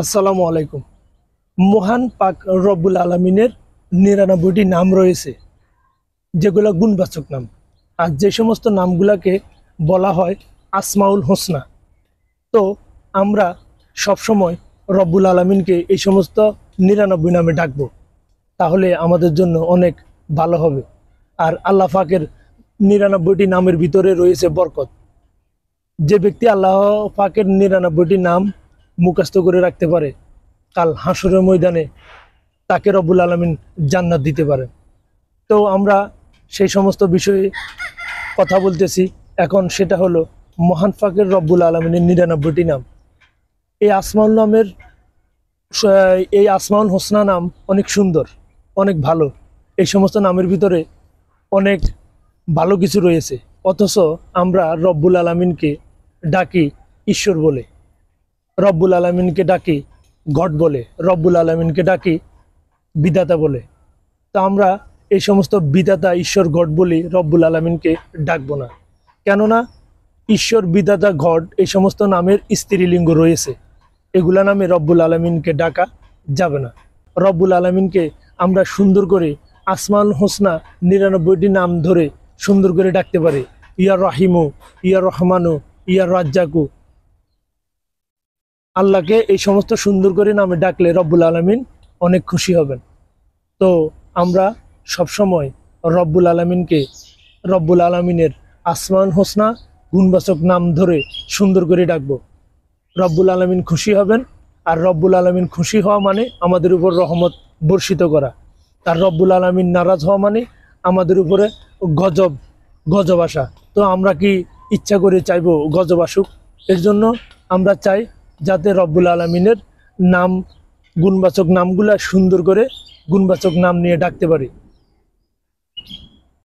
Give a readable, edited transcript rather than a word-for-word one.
আসসালামু আলাইকুম। মহান পাক রব্বুল আলমিনের ৯৯টি নাম রয়েছে, যেগুলো গুণবাচক নাম। আর যে সমস্ত নামগুলোকে বলা হয় আসমাউল হোসনা। তো আমরা সবসময় রব্বুল আলমিনকে এই সমস্ত ৯৯ নামে ডাকবো, তাহলে আমাদের জন্য অনেক ভালো হবে। আর আল্লাহ পাকের ৯৯টি নামের ভিতরে রয়েছে বরকত। যে ব্যক্তি আল্লাহ পাকের ৯৯টি নাম মুখস্থ করে রাখতে পারে, কাল হাসরের ময়দানে তাকে রব্বুল আলমিন জান্নাত দিতে পারেন। তো আমরা সেই সমস্ত বিষয়ে কথা বলতেছি এখন। সেটা হলো মহান পাকের রব্বুল আলমিনের ৯৯টি নাম। এই আসমাউল নামের এই আসমাউল হোসনা নাম অনেক সুন্দর, অনেক ভালো। এই সমস্ত নামের ভিতরে অনেক ভালো কিছু রয়েছে, অথচ আমরা রব্বুল আলমিনকে ডাকি ঈশ্বর বলে, রব্বুল আলমিনকে ডাকি গড বলে, রব্বুল আলমিনকে ডাকি বিধাতা বলে। তা আমরা এই সমস্ত বিধাতা, ঈশ্বর, গড বলি, রব্বুল আলমিনকে ডাকবো না। কেননা ঈশ্বর, বিধাতা, গড এই সমস্ত নামের স্ত্রীলিঙ্গ রয়েছে, এগুলা নামে রব্বুল আলমিনকে ডাকা যাবে না। রব্বুল আলমিনকে আমরা সুন্দর করে আসমাউল হোসনা ৯৯টি নাম ধরে সুন্দর করে ডাকতে পারি। ইয়া রাহিমু, ইয়া রহমানু, ইয়া রাজ্জাকু। আল্লাহকে এই সমস্ত সুন্দর করে নামে ডাকলে রব্বুল আলমিন অনেক খুশি হবেন। তো আমরা সবসময় রব্বুল আলমিনকে, রব্বুল আলমিনের আসমাউল হোসনা গুণবাচক নাম ধরে সুন্দর করে ডাকবো। রব্বুল আলমিন খুশি হবেন। আর রব্বুল আলমিন খুশি হওয়া মানে আমাদের উপর রহমত বর্ষিত করা। আর রব্বুল আলমিন নারাজ হওয়া মানে আমাদের উপরে গজব গজব আসা। তো আমরা কি ইচ্ছা করে চাইবো গজব আসুক? এর জন্য আমরা চাই যাতে রব্বুল আলমিনের নাম, গুণবাচক নামগুলা সুন্দর করে গুণবাচক নাম নিয়ে ডাকতে পারি।